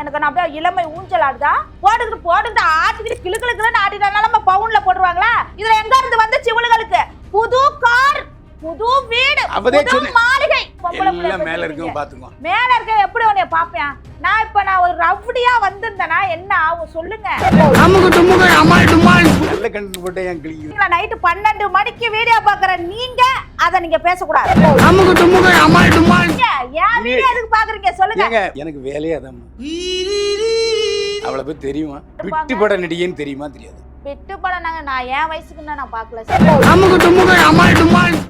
எனக்கு நான் அப்படியே இளமை ஊஞ்சல் ஆடுதா போட்டுக்கிட்டு ஆட்டிக்கிட்டு கிளுக்கிளுக்குன்னு ஆட்டினாலும் நம்ம பவுன்ல போட்டுருவாங்களா? இதுல எங்க இருந்து வந்து சிவளுகளுக்கு புது கார், புது வீடு, புது மாளிகை. மேல இருக்கும் பாத்துக்கோ. மேல இருக்க எப்படி உன்னைய பாப்பேன்? நான் ஒரு ரவுடியா வந்திருந்தேனா என்ன ஆகும் சொல்லுங்க. நல்ல கண்டு போட்டு ஏன் கிளிக்குது? நைட்டு 12 மணிக்கு வீடியோ பாக்குற நீங்க அத நீங்க பேசக்கூடாது. ஏன் வீடியோ எதுக்கு பாக்குறீங்க சொல்லுங்க. எனக்கு வேலையே அதான். அவளை பத்தி தெரியுமா? விட்டு பட நடிகைன்னு தெரியுமா? தெரியாது. விட்டு படம் நான் என் வயசுக்கு நான் பாக்கல.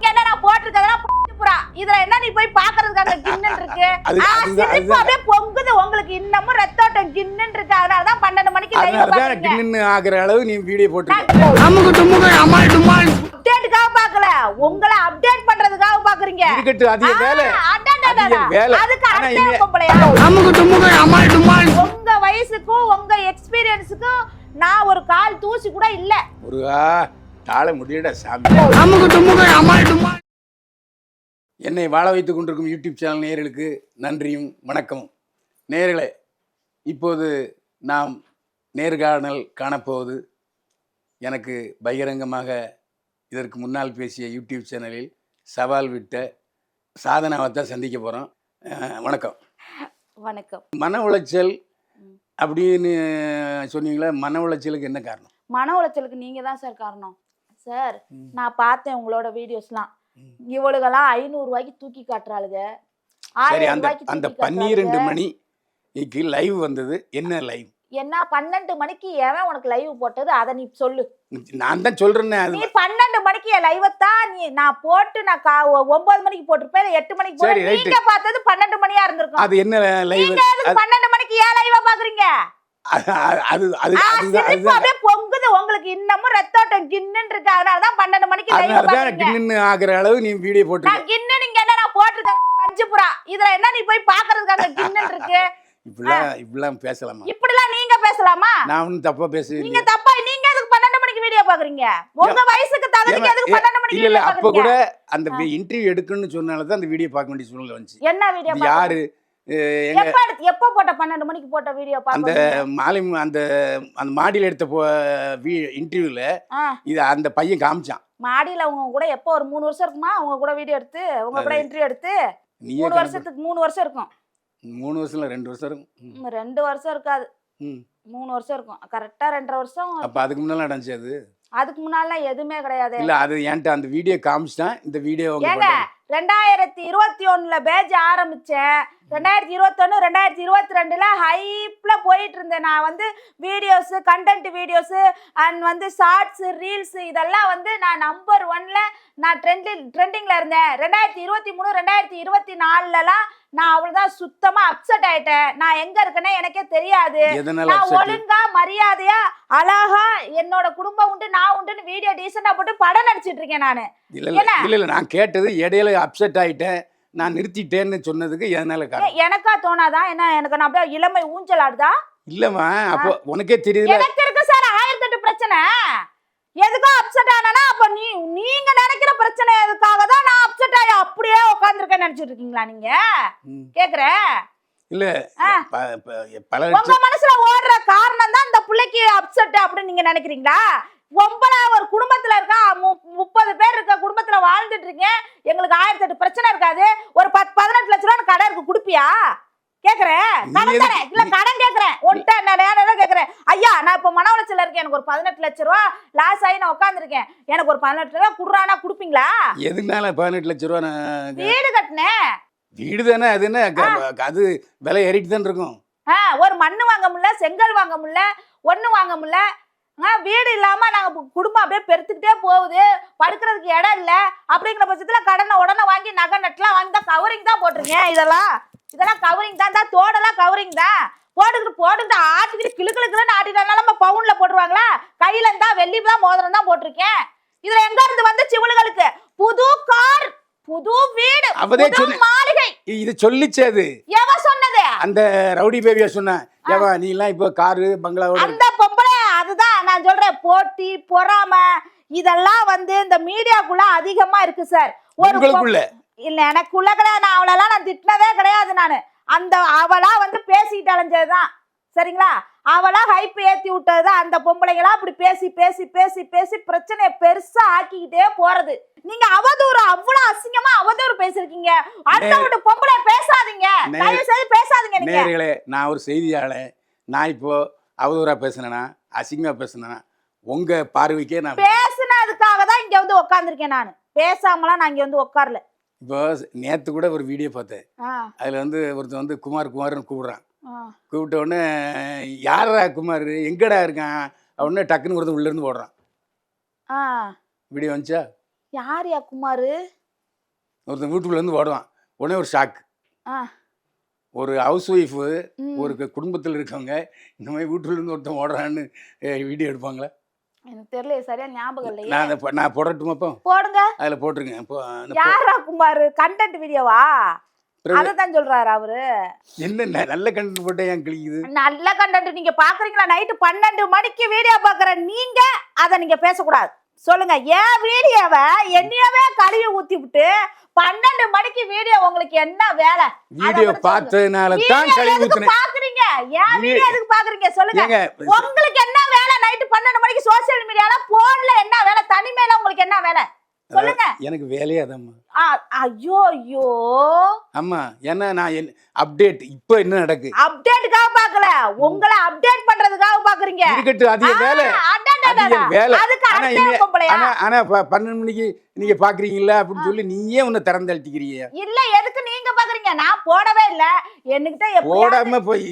என்ன நான் போட்டிருக்கதெல்லாம் புறா. இதுல என்ன நீ போய் பாக்குறதுக்காக கிண்ணன் இருக்கு. சிரிப்பு அப்படியே பொங்குது உங்களுக்கு. இன்னமும் ரத்தோட்டம் கிண்ணன் இருக்கு. அதனாலதான் 12 மணிக்கு லைவ் பாக்குறீங்க. கிண்ணன் ஆகுற அளவு நீ வீடியோ போட்டுருக்க. அப்டேட்டுக்காக பாக்கல, உங்களை அப்டேட் பண்றதுக்காக பாக்குறீங்க. இருக்கட்டு, அது வேலை. அதுக்கு அர்த்தம் பொம்பளையா? உங்க வயசுக்கும் உங்க எக்ஸ்பீரியன்ஸுக்கும் நான் ஒரு கால் தூசி கூட இல்ல. முருகா தாள முடியடா சாமி. என்னை வாழ வைத்துக் கொண்டிருக்கும் யூடியூப் சேனல் நேயர்களுக்கு நன்றியும் வணக்கமும். நேயர்களே, இப்போது நாம் நேர்காணல் காணப்போவது எனக்கு பகிரங்கமாக இதற்கு முன்னால் பேசிய யூடியூப் சேனலில் சவால் விட்ட சாதனாவை தான் சந்திக்க போகிறோம். வணக்கம். வணக்கம். மன உளைச்சல் அப்படின்னு சொன்னீங்களா? மன உளைச்சலுக்கு என்ன காரணம்? மன உளைச்சலுக்கு நீங்க தான் சார் காரணம். சார் நான் பார்த்தேன் உங்களோட வீடியோஸ்லாம். இவளுகெல்லாம் 500 ரூபாய்க்கு தூக்கி காட்டுறாளுங்க. சரி, அந்த 12 மணிக்கு லைவ் வந்தது. என்ன லைவ்? என்ன 12 மணிக்கு எவன் உனக்கு லைவ் போட்டது? அதை நீ சொல்லு. நான் தான் சொல்றேன். நீ 12 மணிக்கு என் லைவ் தான் நான் போட்டு நான் 9 மணிக்கு போட்டிருப்பேன், 8 மணிக்கு போட்டு நீங்க பார்த்தது 12 மணியா இருந்திருக்கும். அது என்ன லைவ்? நீங்க 12 மணிக்கு ஏன் லைவ் பாக்குறீங்க? அப்படியே பொங்குது உங்களுக்கு. இன்னமும் ரத்தோட்டம் கிண்ணன் இருக்கு. அதனாலதான் 12 மணிக்கு லைவ் பாக்குறீங்க. கிண்ணன் ஆகுற அளவு நீ வீடியோ போட்டு. நான் கிண்ணன் நீங்க என்ன நான் போட்டுட்டேன் பஞ்சுபுரா. இதுல என்ன நீ போய் பாக்குறதுக்காக கிண்ணன் இருக்கு. இப்படிலாம் பேசலாமா? இப்படிலாம் நீங்க பேசலாமா? நான் ஒன்னும் தப்பா பேசுறேன். நீங்க தப்பா. நீங்க அதுக்கு 12 மணிக்கு வீடியோ பாக்குறீங்க. உங்க வயசுக்கு தகுதிக்கு அதுக்கு 12 மணிக்கு இல்ல வீடியோ அப்ப கூட அந்த இன்டர்வியூ எடுக்கணும்னு சொன்னால தான் அந்த வீடியோ பார்க்க வேண்டிய சூழ்நிலை வந்துச்சு. என்ன வீடியோ? யாரு எப்ப போட்ட 12 மணிக்கு போட்ட வீடியோ அந்த மாலை அந்த மாடியில எடுத்த இன்டர்வியூல இது அந்த பையன் காமிச்சான். மாடியில உங்க கூட எப்போ ஒரு 3 வருஷம் இருக்குமா? உங்க கூட வீடியோ எடுத்து உங்க கூட இன்டர்வியூ எடுத்து 3 வருஷத்துக்கு 3 வருஷம் இருக்கும். 3 வருஷம் 2 வருஷம் இருக்கும். 2 வருஷம் இருக்காது. 3 வருஷம் இருக்கும். கரெக்டா 2.5 வருஷம். அப்ப அதுக்கு முன்னால நடந்துச்சு. அது அதுக்கு முன்னால எதுவுமே கிடையாது. இல்ல அது ஏன்ட்ட அந்த வீடியோ காமிச்சான். இந்த வீடியோ ஏங்க 2021ல பேஜ் ஆரம்பிச்சேன். 2021 2022ல ஹைப்ல போயிட்டு இருந்தேன். நான் வந்து videos, content videos and shorts, reels இதெல்லாம் நான் நம்பர் 1ல நான் ட்ரெண்டிங்ல இருந்தேன். 2023 2024லலாம் நான் அவ்வளவுதான் சுத்தமா அப்செட் ஆயிட்டேன். நான் எங்க இருக்கேனே எனக்கே தெரியாது. நான் ஒழுங்கா மரியாதையா அழகா என்னோட குடும்பம் உண்டு நான் உண்டுன்னு வீடியோ டீசெண்டா போட்டு படம் நடிச்சிட்டு இருக்கேன் நானு. இல்ல நான் கேட்டது இடையில அப்செட் ஆயிட்டேன் நான் நிறுத்திட்டேன்னு சொன்னதுக்கு எதனால காரணம்? எனக்கா தோணாதான்? என்ன எனக்கு நான் அப்படியே இளமை ஊஞ்சல் ஆடுதா? இல்லம்மா, அப்போ உனக்கே தெரியுது. எனக்கு இருக்கு சார் 1008 பிரச்சனை. எதுக்கோ அப்செட் ஆனா அப்ப நீங்க நினைக்கிற பிரச்சனை எதுக்காக தான் நான் அப்செட் ஆகி அப்படியே உட்கார்ந்துருக்கேன்னு நினைச்சிட்டு இருக்கீங்களா நீங்க? கேக்குறேன். இல்ல உங்க மனசுல ஓடுற காரணம் தான் இந்த பிள்ளைக்கு அப்செட் அப்படின்னு நீங்க நினைக்கிறீங்களா? ஒரு குடும்பத்துல இருக்கா, 30 பேர் இருக்க குடும்பத்துல வாழ்ந்துட்டு இருக்கேன். எங்களுக்கு 1008 பிரச்சனை இருக்காது. ஒரு 18 லட்ச ரூபா கடை இருக்கு, குடுப்பியா? கேக்குறேன். கடன் கேக்குறேன். ஒன்ட்ட நான் கேக்குறேன். ஐயா நான் இப்ப மன உளைச்சல இருக்கேன். எனக்கு ஒரு 18 லட்ச ரூபா லாஸ் ஆகி நான் உட்காந்துருக்கேன். எனக்கு ஒரு 18 லட்ச ரூபா குடுறானா குடுப்பீங்களா? எதுனால 18 லட்ச ரூபா? வீடு கட்டினேன். வீடு தானே? அது என்ன அது விலை ஏறிட்டு தான் இருக்கும். ஒரு மண்ணு வாங்க முடியல, செங்கல் வாங்க முடியல, ஒண்ணு வாங்க முடியல. வீடு இல்லாம நாங்க குடும்பம் அப்படியே பெருத்துக்கிட்டே போகுது. படுக்கிறதுக்கு இடம் இல்ல. அப்படிங்கிற பட்சத்துல கடனை உடனே வாங்கி நகை நட்டுலாம் வாங்கி தான் கவரிங் தான் போட்டிருக்கேன். இதெல்லாம் கவரிங் தான். தோடெல்லாம் கவரிங் தான். போட்டுக்கிட்டு ஆட்டிக்கிட்டு கிளுக்கிளுக்குன்னு ஆட்டினாலும் நம்ம பவுன்ல போட்டுருவாங்களா? கையில இருந்தா வெள்ளி தான் மோதிரம் தான் போட்டிருக்கேன். இதுல எங்க இருந்து வந்து சிவளுகளுக்கு புது கார், புது வீடு, புது மாளிகை. இது சொல்லிச்சே. அது எவ சொன்னது? அந்த ரவுடி பேபியா சொன்ன. நீ எல்லாம் இப்ப காரு பங்களாவோட அந்த பொம்பளை. அதுதான் நான் சொல்றேன். போட்டி பொறாமை இதெல்லாம் இந்த மீடியாக்குள்ள அதிகமா இருக்கு சார். உங்களுக்குள்ள இல்ல எனக்குள்ள கிடையாது. நான் அவளெல்லாம் நான் திட்டினதே கிடையாது. நானு அவளா பேசிட்டு அலைஞ்சதுதான். சரிங்களா? அவளா ஹைப் ஏத்தி விட்டதுதான் அந்த பொம்பளைங்களா அப்படி பேசி பேசி பேசி பேசி பிரச்சனையை பெருசா ஆக்கிக்கிட்டே போறது. நீங்க அவதூறு அவ்வளவு அசிங்கமா அவதூறு பேசிருக்கீங்க. அடுத்த ஒரு பொம்பளை பேசாதீங்க, தயவு செய்து பேசாதீங்க. நீங்க நேயர்களே, நான் ஒரு செய்தியாளர். நான் இப்போ அவதூறா பேசுனேனா, அசிங்கமா பேசுனேனா, உங்க பார்வைக்கே நான் பேசுனதுக்காக தான் இங்க வந்து உட்கார்ந்துருக்கேன். நான் பேசாமலாம் நான் இங்க வந்து உட்காரல. இப்போ நேத்து கூட ஒரு வீடியோ பார்த்தேன். ஆ, அதுல வந்து ஒருத்தன் வந்து குமார்னு கூப்பிடுறான். ஆ. கூப்பிட்ட உடனே யாரா குமார் எங்கடா இருக்கான் உடனே டக்குன்னு ஒருத்தன் உள்ள இருந்து ஓடுறான். ஆ. வீடியோ வந்துச்சா? யாருயா குமாரு? ஒருத்தன் வீட்டுக்குள்ள இருந்து ஓடுவான். உடனே ஒரு ஷாக். ஆ. ஒரு ஹவுஸ் ஒய்ஃபு ம். ஒரு குடும்பத்தில் இருக்கவங்க இந்த மாதிரி வீட்டுல இருந்து ஒருத்தன் ஓடுறான்னு வீடியோ எடுப்பாங்களா? எனக்கு தெரியல, சரியா ஞாபகம் இல்லையே. நான் போடட்டுமா? அப்போ போடுங்க. அதில் போட்டிருங்க. இப்போ யாரா குமாரு? கண்டென்ட் வீடியோவா? பிறகு அததான் சொல்றாரு அவரு. என்ன நல்ல கண்டென்ட் போட்டே ஏன் கிழிக்குது? நல்ல கண்டென்ட் நீங்க பாக்குறீங்களா? நைட்டு 12 மணிக்கு வீடியோ பாக்குற நீங்க அத நீங்க பேசக்கூடாது. சொல்லுங்க, ஏன் வீடியோவை என்னையவே கழுவி ஊத்தி விட்டு 12 மணிக்கு வீடியோ உங்களுக்கு என்ன வேலை? வீடியோ பார்த்ததுனால தான் கழுவி ஊத்துனேன். பாக்குறீங்க ஏன் வீடியோ எதுக்கு பாக்குறீங்க? சொல்லுங்க, ஏங்க, உங்களுக்கு என்ன வேலை? நைட்டு 12 மணிக்கு சோசியல் மீடியால போன்ல என்ன வேலை? தனிமையில உங்களுக்கு என்ன வேலை? சொல்லுங்க. எனக்கு வேலையே அதாம்மா. ஐயோ ஐயோ, ஆமா, ஏன்னா நான் அப்டேட் இப்போ என்ன நடக்கு அப்டேட்டுக்காக பாக்கல, உங்களை அப்டேட் பண்றதுக்காக பாக்குறீங்க. இருக்கட்டும், அதிக வேலை அதிக வேலை. அதுக்கு ஆனா அடுத்த பொம்பளையா? ஆனா 12 மணிக்கு நீங்க பாக்குறீங்களா அப்படின்னு சொல்லி நீயே உன்னை திறந்து அழுத்திக்கிறீங்க. இல்ல, எதுக்கு நீங்க பாக்குறீங்க? நான் போடவே இல்ல. என்கிட்ட போடாம போய்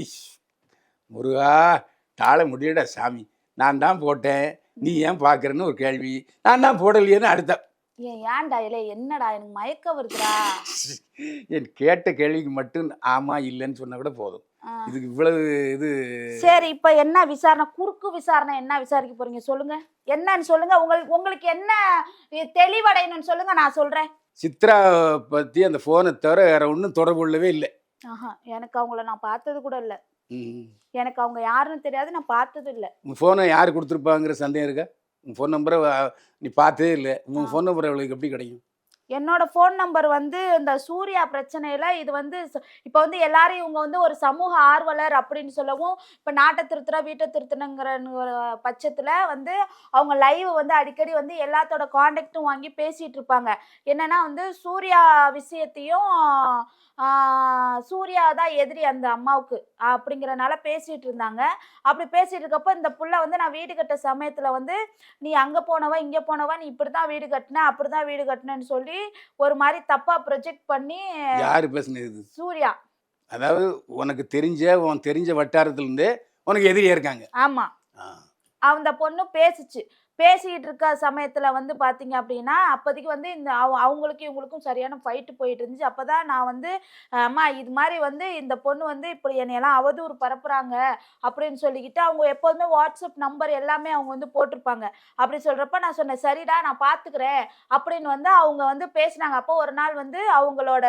முருகா தாழ முடியடா சாமி, நான் தான் போட்டேன், நீ ஏன் பாக்குறேன்னு ஒரு கேள்வி. நான் தான் போடலையேன்னு அடுத்த ஏன்டா இல்ல, என்னடா எனக்கு மயக்க வருதுடா. என் கேட்ட கேள்விக்கு மட்டும் ஆமா இல்லைன்னு சொன்னா கூட போதும். இதுக்கு இவ்வளவு இது. சரி, இப்ப என்ன விசாரணை? குறுக்கு விசாரணை என்ன விசாரிக்க போறீங்க? சொல்லுங்க, என்னன்னு சொல்லுங்க. உங்களுக்கு என்ன தெளிவடையணும்னு சொல்லுங்க, நான் சொல்றேன். சித்ரா பத்தி அந்த போனை தவிர வேற ஒன்றும் தொடர்பு கொள்ளவே இல்லை. எனக்கு அவங்கள நான் பார்த்தது கூட இல்ல. ம். எனக்கு அவங்க யாருன்னு தெரியாது, நான் பார்த்தது இல்ல. உன் ஃபோனை யார் கொடுத்துருப்பாங்கிற சந்தேகம் இருக்கா? உன் ஃபோன் நம்பரை நீ பார்த்ததே இல்லை. உன் ஃபோன் நம்பர் அவளுக்கு எப்படி கிடைக்கும்? என்னோட ஃபோன் நம்பர் வந்து இந்த சூர்யா பிரச்சனையில இது வந்து இப்போ வந்து எல்லாரும் இவங்க வந்து ஒரு சமூக ஆர்வலர் அப்படின்னு சொல்லவும், இப்போ நாட்டை திருத்துற வீட்டை திருத்தணுங்கிற பட்சத்தில் வந்து அவங்க லைவ் வந்து அடிக்கடி வந்து எல்லாத்தோட காண்டாக்டும் வாங்கி பேசிட்டு இருப்பாங்க. என்னன்னா வந்து சூர்யா விஷயத்தையும் சூர்யா தான் எதிரி அந்த அம்மாவுக்கு அப்படிங்கிறனால பேசிட்டு இருந்தாங்க. அப்படி பேசிட்டு இருக்கப்போ இந்த புள்ள வந்து நான் வீடு கட்ட சமயத்தில் வந்து நீ அங்கே போனவா இங்கே போனவா, நீ இப்படி தான் வீடு கட்டின அப்படி தான் வீடு கட்டினேன்னு சொல்லி ஒரு மாதிரி தப்பா ப்ரொஜெக்ட் பண்ணி. யாரு பேசுனது? சூர்யா. அதாவது உனக்கு உன் தெரிஞ்ச வட்டாரத்துல இருந்தே உனக்கு எதிரியா இருக்காங்க. ஆமா, அந்த பொண்ணு பேசிட்டு இருக்க சமயத்துல வந்து பாத்தீங்க அப்படின்னா அப்போதைக்கு வந்து இந்த அவங்களுக்கும் இவங்களுக்கும் சரியான ஃபைட்டு போயிட்டு இருந்துச்சு. அப்பதான் நான் வந்து அம்மா இது மாதிரி வந்து இந்த பொண்ணு வந்து இப்படி என்னையெல்லாம் அவதூறு பரப்புறாங்க அப்படின்னு சொல்லிக்கிட்டு அவங்க எப்போதுமே வாட்ஸ்அப் நம்பர் எல்லாமே அவங்க வந்து போட்டிருப்பாங்க. அப்படி சொல்றப்ப நான் சொன்னேன், சரிடா நான் பாத்துக்கிறேன் அப்படின்னு வந்து அவங்க வந்து பேசினாங்க. அப்போ ஒரு நாள் வந்து அவங்களோட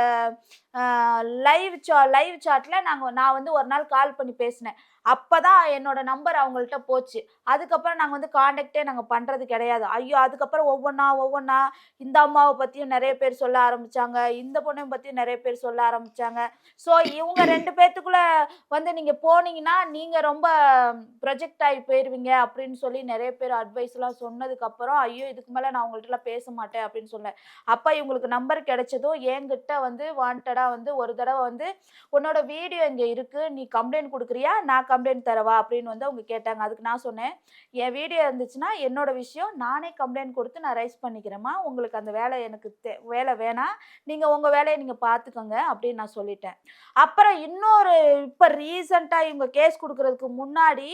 லைவ் சாட்ல நான் வந்து ஒரு நாள் கால் பண்ணி பேசினேன். அப்பதான் என்னோட நம்பர் அவங்கள்ட்ட போச்சு. அதுக்கப்புறம் நாங்கள் வந்து காண்டாக்டே நாங்கள் பண்ணுறது கிடையாது. ஐயோ, அதுக்கப்புறம் ஒவ்வொன்றா இந்த அம்மாவை பற்றியும் நிறைய பேர் சொல்ல ஆரம்பித்தாங்க, இந்த பொண்ணையும் பற்றியும் நிறைய பேர் சொல்ல ஆரம்பித்தாங்க. ஸோ இவங்க 2 பேர்த்துக்குள்ளே வந்து நீங்கள் போனீங்கன்னா நீங்கள் ரொம்ப ப்ரொஜெக்ட் ஆகி போயிடுவீங்க அப்படின்னு சொல்லி நிறைய பேர் அட்வைஸ்லாம் சொன்னதுக்கப்புறம் ஐயோ இதுக்கு மேலே நான் உங்கள்கிட்டலாம் பேச மாட்டேன் அப்படின்னு சொன்னேன். அப்போ இவங்களுக்கு நம்பர் கிடைச்சதும் என்கிட்ட வந்து வாண்டடாக வந்து ஒரு தடவை வந்து உன்னோட வீடியோ இங்கே இருக்குது, நீ கம்ப்ளைண்ட் கொடுக்குறியா, நான் கம்ப்ளைண்ட் தரவா அப்படின்னு வந்து அவங்க கேட்டாங்க. அதுக்கு நான் சொன்னேன், என் வீடியோ இருந்துச்சுன்னா என்னோட விஷயம், நானே கம்ப்ளைண்ட் கொடுத்து நான் ரைஸ் பண்ணிக்கிறேம்மா, உங்களுக்கு அந்த வேலை எனக்கு வேலை வேணாம், நீங்கள் உங்கள் வேலையை நீங்கள் பார்த்துக்கோங்க அப்படின்னு நான் சொல்லிட்டேன். அப்புறம் இன்னொரு இப்போ ரீசண்டாக இவங்க கேஸ் கொடுக்கறதுக்கு முன்னாடி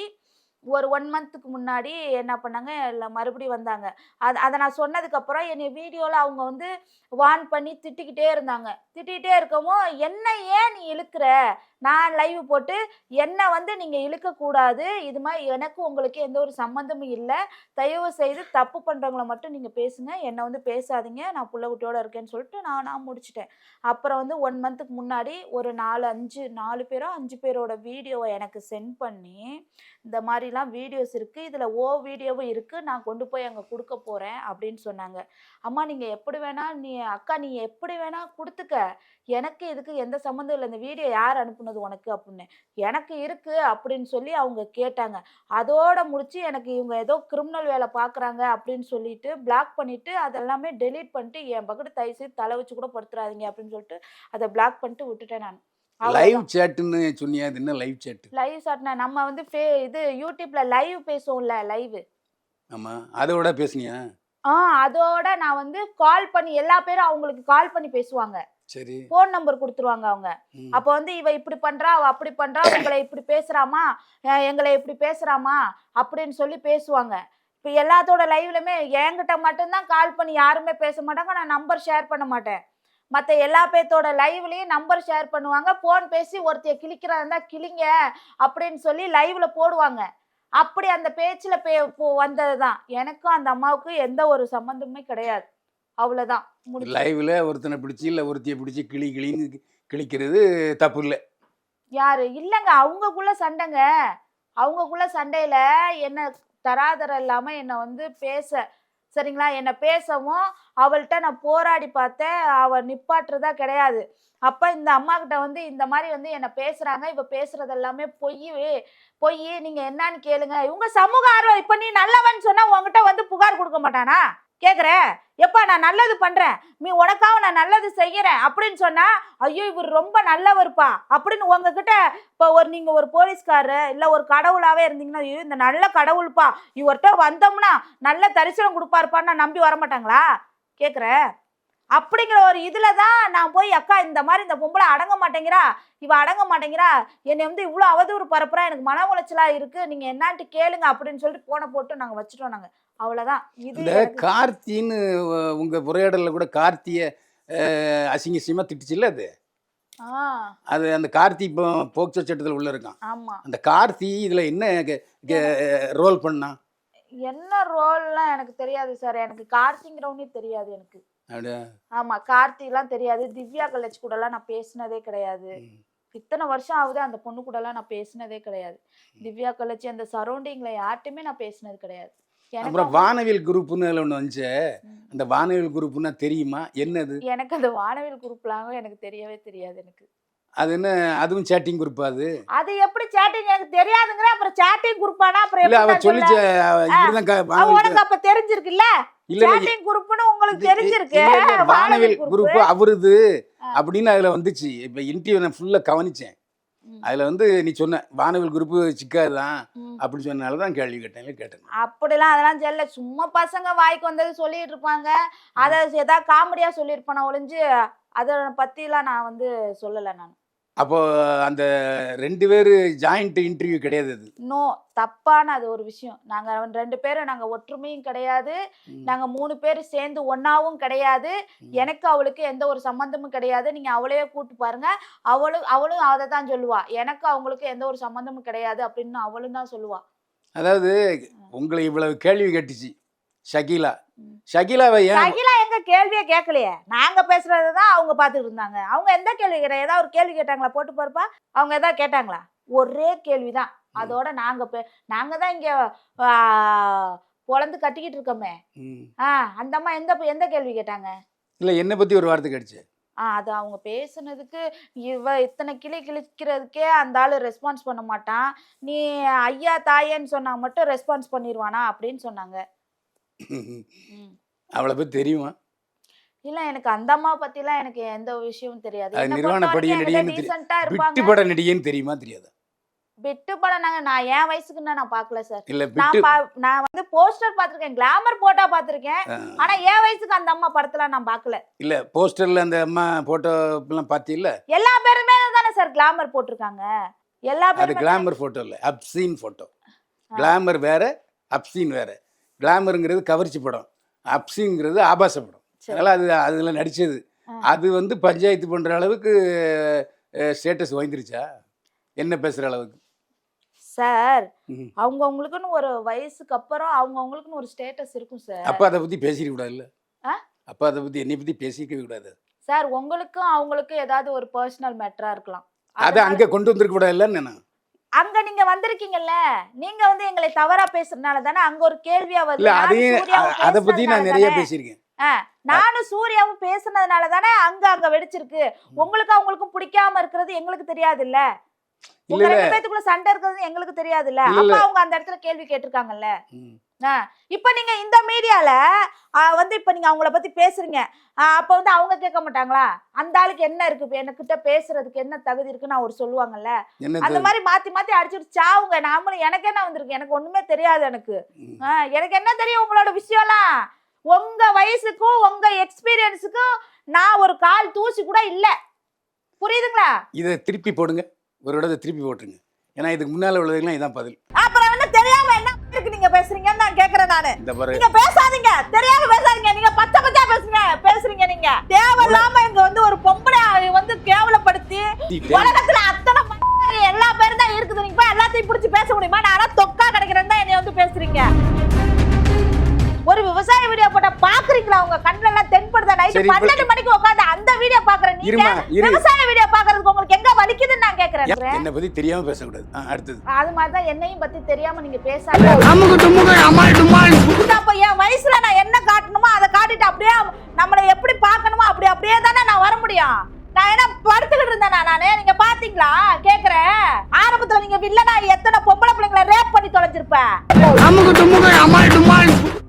ஒரு 1 மந்த்துக்கு முன்னாடி என்ன பண்ணாங்க, இல்லை மறுபடியும் வந்தாங்க. அதை நான் சொன்னதுக்கப்புறம் என்னை வீடியோவில் அவங்க வந்து வார்ன் பண்ணி திட்டிக்கிட்டே இருந்தாங்க. திட்டிகிட்டே இருக்கவும் என்ன ஏன் நீ இழுக்கிற, நான் லைவ் போட்டு என்னை வந்து நீங்கள் இழுக்கக்கூடாது, இது மாதிரி எனக்கும் உங்களுக்கு எந்த ஒரு சம்மந்தமும் இல்லை, தயவு செய்து தப்பு பண்ணுறவங்கள மட்டும் நீங்கள் பேசுங்க, என்னை வந்து பேசாதீங்க, நான் புள்ள குட்டியோடு இருக்கேன்னு சொல்லிட்டு நான் முடிச்சிட்டேன். அப்புறம் வந்து 1 மந்த்துக்கு முன்னாடி ஒரு 4 பேரோ 5 பேரோட வீடியோவை எனக்கு சென்ட் பண்ணி இந்த மாதிரி மாதிரிலாம் வீடியோஸ் இருக்கு, இதுல வீடியோவும் இருக்கு, நான் கொண்டு போய் அங்க கொடுக்க போறேன் அப்படின்னு சொன்னாங்க. அம்மா நீங்க எப்படி வேணா அக்கா நீ எப்படி வேணா கொடுத்துக்க, எனக்கு இதுக்கு எந்த சம்மந்தம் இல்லை, இந்த வீடியோ யார் அனுப்புனது உனக்கு அப்படின்னு. எனக்கு இருக்கு அப்படின்னு சொல்லி அவங்க கேட்டாங்க. அதோட முடிச்சு எனக்கு இவங்க ஏதோ கிரிமினல் வேலை பார்க்குறாங்க அப்படின்னு சொல்லிட்டு பிளாக் பண்ணிட்டு அதெல்லாமே டெலீட் பண்ணிட்டு என் பக்கத்து தயவு செய்து தலை வச்சு கூட படுத்துறாதீங்க அப்படின்னு சொல்லிட்டு அதை பிளாக் பண்ணிட்டு விட்டுட்டேன் நான். லைவ் சேட்டுன்னு சொன்னியா? அது என்ன லைவ் சேட்? லைவ் சாட்னா நம்ம வந்து இது யூடியூப்ல லைவ் பேசுவோம்ல லைவ். ஆமா, அதோட பேசுனியா? அதோட நான் வந்து கால் பண்ணி எல்லா பேரும் அவங்களுக்கு கால் பண்ணி பேசுவாங்க. சரி. போன் நம்பர் கொடுத்துருவாங்க அவங்க. அப்ப வந்து இவ இப்படி பண்றா, அவ அப்படி பண்றா, உங்களை இப்படி பேசுறாமா, எங்களை இப்படி பேசுறாமா அப்படின்னு சொல்லி பேசுவாங்க. இப்ப எல்லாத்தோட லைவ்லயுமே என்கிட்ட மட்டும்தான் கால் பண்ணி யாருமே பேச மாட்டாங்க. நான் நம்பர் ஷேர் பண்ண மாட்டேன். மற்ற எல்லா பேர்த்தோட லைவ்லயும் நம்பர் ஷேர் பண்ணுவாங்க. போன் பேசி ஒருத்தைய கிளிக்கிறதா இருந்தா கிளிங்க அப்படின்னு சொல்லி லைவ்ல போடுவாங்க. அப்படி அந்த பேச்சுல வந்ததுதான். எனக்கும் அந்த அம்மாவுக்கும் எந்த ஒரு சம்பந்தமே கிடையாது. அவ்வளவுதான். லைவ்ல ஒருத்தனை பிடிச்சி இல்ல ஒருத்திய பிடிச்சி கிளின்னு கிளிக்கிறது தப்பு இல்லை. யாரு இல்லங்க, அவங்கக்குள்ள சண்டைங்க. அவங்கக்குள்ள சண்டையில என்ன தராதரம் இல்லாம என்ன வந்து சரிங்களா, என்ன பேசவும் அவள்கிட்ட நான் போராடி பார்த்தேன். அவ நிப்பாட்டுறதா கிடையாது. அப்ப இந்த அம்மா கிட்ட வந்து இந்த மாதிரி வந்து என்ன பேசுறாங்க, இவ பேசுறது எல்லாமே பொய், நீங்க என்னன்னு கேளுங்க. இவங்க சமூக ஆர்வம். இப்ப நீ நல்லவன் சொன்னா உங்ககிட்ட வந்து புகார் கொடுக்க மாட்டானா கேக்குறேன். எப்பா நான் நல்லது பண்றேன், நீ உனக்காக நான் நல்லது செய்யறேன் அப்படின்னு சொன்னா, ஐயோ இவர் ரொம்ப நல்லவர்ப்பா அப்படின்னு உங்ககிட்ட இப்போ நீங்க ஒரு போலீஸ்காரரு இல்ல ஒரு கடவுளாவே இருந்தீங்கன்னா, ஐயோ இந்த நல்ல கடவுள்ப்பா, இவர்கிட்ட வந்தோம்னா நல்ல தரிசனம் கொடுப்பாருப்பான்னு நம்பி வரமாட்டாங்களா கேக்குறேன். அப்படிங்கிற ஒரு இதுலதான் நான் போய் அக்கா இந்த மாதிரி இந்த பொம்பளை அடங்க மாட்டேங்கிறா, இவ அடங்க மாட்டேங்கிறா, என்னை வந்து இவ்வளவு அவதூறு பரப்புறா, எனக்கு மன உளைச்சலா இருக்கு, நீங்க என்னன்ட்டு கேளுங்க அப்படின்னு சொல்லிட்டு போனை போட்டு நாங்க வச்சுட்டோம். நாங்க அவ்வளவுதான். இந்த கார்த்தின்னு உங்க உரையாடல கூட கார்த்திய அசிங்கமா திட்டுச்சுல்ல அது. அது அந்த கார்த்தி இப்போ போக்சோ சட்டத்தில் உள்ள இருக்கான். ஆமா. அந்த கார்த்தி இதுல என்ன ரோல் பண்ணா? என்ன ரோல்லாம் எனக்கு தெரியாது சார். எனக்கு கார்த்திங்கிறவனே தெரியாது எனக்கு. அப்படியா? ஆமா, கார்த்திலாம் தெரியாது. திவ்யா கலெக்ஸ் கூட எல்லாம் நான் பேசினதே கிடையாது. இத்தனை வருஷம் ஆகுது அந்த பொண்ணு கூட எல்லாம் நான் பேசினதே கிடையாது. திவ்யா கலெக்ஸ் அந்த சரௌண்டிங்ல யார்ட்டுமே நான் பேசினது கிடையாது. அப்புறம் வானவில் குரூப்னு ஒண்ணு வந்துச்சு. அந்த வானவில் குரூப்னா தெரியுமா என்னது? எனக்கு அந்த வானவில் குரூப்லாம் எனக்கு தெரியவே தெரியாது எனக்கு. அது என்ன, அதுவும் சேட்டிங் குரூப்? அது எப்படி சேட்டிங் எனக்கு தெரியாதுங்கற. அப்புறம் சேட்டிங் குரூப்பானா அப்புறம் இல்ல அவ சொல்லிச்சே இப்படிதான் உனக்கு அப்ப தெரிஞ்சிருக்குல்ல. சேட்டிங் குரூப்னு உங்களுக்கு தெரிஞ்சிருக்கு. வானவில் குரூப் அவருது அப்படின்னு அதுல வந்துச்சு. இப்ப இன்டர்வியூ நான் ஃபுல்லா கவனிச்சேன். அதுல வந்து நீ சொன்ன வானவில் குரூப் சிக்காதுதான் அப்படின்னு சொன்னாலதான் கேள்வி கேட்டேன். அப்படிலாம் அதெல்லாம் சொல்ல, சும்மா பசங்க வாய்க்கு வந்தது சொல்லிட்டு இருப்பாங்க. அதை ஏதாவது காமெடியா சொல்லியிருப்பான ஒழிஞ்சு அதை பத்திலாம் நான் வந்து சொல்லலை நான். அப்போ அந்த 2 பேரு ஜாயிண்ட் இன்டர்வியூ கிடையாது அது. நோ, தப்பான அது ஒரு விஷயம். நாங்க 2 பேரும் நாங்க ஒற்றுமையும் கிடையாது, நாங்க 3 பேர் சேர்ந்து ஒன்னாவும் கிடையாது. எனக்கு அவளுக்கு எந்த ஒரு சம்பந்தமும் கிடையாது. நீங்க அவளையே கூட்டு பாருங்க. அவளும் அதை தான் சொல்லுவா, எனக்கு அவங்களுக்கு எந்த ஒரு சம்பந்தமும் கிடையாது அப்படின்னு அவளும் தான் சொல்லுவா. அதாவது உங்களை இவ்வளவு கேள்வி கேட்டுச்சு ஷகிலா. ஷகிலா எங்க கேள்வியே கேட்கலையே. நாங்க பேசுறதுதான் அவங்க பாத்துட்டு இருந்தாங்க. அவங்க எந்த கேள்வி கேட்ட, ஏதாவது ஒரு கேள்வி கேட்டாங்களா? போட்டு பாருப்பா, அவங்க ஏதாவது கேட்டாங்களா? ஒரே கேள்விதான். அதோட நாங்க தான் இங்க பொழந்து கட்டிக்கிட்டு இருக்கோமே. அந்த அம்மா எந்த கேள்வி கேட்டாங்க? இல்ல என்ன பத்தி ஒரு வார்த்தை கேட்டுச்சு. அது அவங்க பேசுனதுக்கு இத்தனை கிழிக்கிறதுக்கே அந்த ஆளு ரெஸ்பான்ஸ் பண்ண மாட்டான், நீ ஐயா தாயேன்னு சொன்னா மட்டும் ரெஸ்பான்ஸ் பண்ணிடுவானா அப்படின்னு சொன்னாங்க. அவளை பத்தி தெரியுமா? இல்ல, எனக்கு அந்த அம்மா பத்திலாம் எனக்கு எந்த விஷயமும் தெரியாது. நிர்வாண படிய நடிகைன்னு தெரியுமா? தெரியாது. பிட்டு படம் நான் என் வயசுக்கு நான் பாக்கல சார். இல்ல நான் வந்து போஸ்டர் பாத்திருக்கேன், கிளாமர் போட்டோ பாத்திருக்கேன். ஆனா என் வயசுக்கு அந்த அம்மா படத்துல நான் பாக்கல. இல்ல போஸ்டர்ல அந்த அம்மா போட்டோ எல்லாம் பாத்தீல்ல? எல்லா பேருமே தானே சார் கிளாமர் போட்டிருக்காங்க. எல்லா பேரும் அது கிளாமர் போட்டோ இல்ல, அப்சீன் போட்டோ. கிளாமர் வேற, அப்சீன் வேற. கிளாமருங்கிறது கவர்ச்சி படம், அப்சீன்ங்கிறது ஆபாச படம். அதனால அதுல நடிச்சது. அது வந்து பஞ்சாயத்து பண்ற அளவுக்கு ஸ்டேட்டஸ் வாங்கிருச்சா என்ன பேசுற அளவுக்கு? சார் அவங்களுக்குன்னு ஒரு வயசுக்கு அப்புறம் அவங்களுக்குன்னு ஒரு ஸ்டேட்டஸ் இருக்கும் சார். அப்ப அதை பத்தி பேசிக்க கூடாது இல்ல? அப்ப அதை பத்தி என்னை பத்தி பேசிக்க கூடாது சார். உங்களுக்கும் அவங்களுக்கும் ஏதாவது ஒரு பர்சனல் மேட்டரா இருக்கலாம், அதை அங்க கொண்டு வந்திருக்க கூடாது இல்லன்னு. அங்க நீங்க வந்திருக்கீங்கல்ல, நீங்க வந்து எங்களை தவறா பேசுறதுனால தானே அங்க ஒரு கேள்வியா வருது. இல்ல நானும் அதையும் சூர்யாவும் அதை பத்தி நான் பேசுனதுனால நிறைய தானே. பேசியிருக்கேன். நானும் சூர்யாவும் பேசுனதுனால தானே அங்க வெடிச்சிருக்கு. உங்களுக்கு அவங்களுக்கும் பிடிக்காம இருக்கிறது எங்களுக்கு தெரியாது இல்ல. உங்க இல்ல 2 பேத்துக்குள்ள சண்டை இருக்கிறது எங்களுக்கு தெரியாது இல்ல. இல்ல, அப்ப இல்ல. அவங்க அந்த இடத்துல கேள்வி கேட்டிருக்காங்கல்ல. ம். இப்ப நீங்க இந்த மீடியால வந்து இப்ப நீங்க அவங்கள பத்தி பேசுறீங்க. அப்ப வந்து அவங்க கேட்க மாட்டாங்களா? அந்த ஆளுக்கு என்ன இருக்கு, இப்ப என்கிட்ட பேசுறதுக்கு என்ன தகுதி இருக்குன்னு அவர் சொல்லுவாங்கல்ல. அந்த என்னது மாதிரி மாத்தி மாத்தி அடிச்சுட்டு சாவுங்க. நாமளும் எனக்கு என்ன வந்திருக்கு, எனக்கு ஒண்ணுமே தெரியாது எனக்கு. ம். எனக்கு என்ன தெரியும் உங்களோட விஷயம்லாம். உங்க வயசுக்கும் உங்க எக்ஸ்பீரியன்ஸுக்கும் நான் ஒரு கால் தூசி கூட இல்ல. புரியுதுங்களா? இதை திருப்பி போடுங்க, ஒரு இடத்தை திருப்பி போட்டுருங்க. ஏன்னா இதுக்கு முன்னால உள்ளதுக்கெல்லாம் இதான் பதில். அப்புறம் என்ன தெரியாம என்ன இருக்கு நீங்க பேசுறீங்கன்னு நான் கேக்குறேன் நானு. இந்த பாரு, நீங்க பேசாதீங்க, தெரியாம பேசாதீங்க. நீங்க பச்சை பச்சையா பேசுறீங்க நீங்க. தேவையில்லாம இங்க வந்து ஒரு பொம்பளை வந்து கேவலப்படுத்தி உலகத்துல அத்தனை எல்லா பேரும் தான் இருக்குது. நீங்க போய் எல்லாத்தையும் பிடிச்சி பேச முடியுமா? நான் தொக்கா கிடைக்கிறேன்னு தான் என்னைய வந்து பேசுறீங்க. ஒரு விவசாய வீடியோ போட்டா பாக்குறீங்களா? உங்க கண்ணுல எல்லாம் தென்படுதா? நைட் சரி, 12 மணிக்கு உட்கார்ந்து அந்த வீடியோ பாக்குறேன். நீங்க இருமா, இரு. விவசாய வீடியோ பாக்குறதுக்கு உங்களுக்கு எங்க வலிக்குதுன்னு நான் கேக்குறேன். என்னை பத்தி தெரியாம பேசக்கூடாது. அடுத்தது அது மாதிரிதான் என்னையும் பத்தி தெரியாம நீங்க பேசாதீங்க. அப்ப என் வயசுல நான் என்ன காட்டணுமோ அதை காட்டிட்டு அப்படியே நம்மளை எப்படி பார்க்கணுமோ அப்படியே தானே நான் வர முடியும். நான் என்ன படுத்துக்கிட்டு இருந்தேனா நானு? நீங்க பாத்தீங்களா? கேக்குறேன். ஆரம்பத்துல நீங்க வில்லனா எத்தனை பொம்பளை பிள்ளைங்களை ரேப் பண்ணி தொலைஞ்சிருப்ப.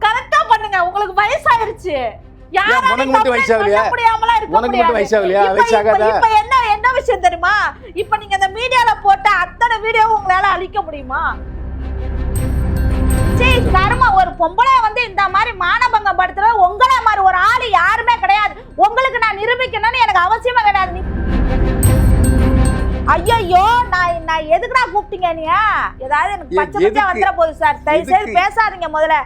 கரெக்டா பண்ணுங்க. உங்களுக்கு வயசாயிருச்சு. உனக்கு மட்டும் வயசாகலையா? உனக்கு மட்டும் வயசாகலையா? வயசாகாதா? இப்ப என்ன விஷயம் தெரியுமா? இப்ப நீங்க இந்த மீடியால போட்ட அத்தனை வீடியோ உங்களால அழிக்க முடியுமா? சரி, கர்மா. ஒரு பொம்பளை வந்து இந்த மாதிரி மானபங்கம் படுத்துற உங்கள மாதிரி ஒரு ஆளு யாருமே கிடையாது. உங்களுக்கு நான் நிரூபிக்கணும்னு எனக்கு அவசியமே கிடையாது. ஐயோ, நான் எதுக்குடா கூப்பிட்டீங்க? நீ ஏதாவது எனக்கு பச்சை பச்சையா வந்துட போகுது சார். தயவு செய்து பேசாதீங்க. முதல்ல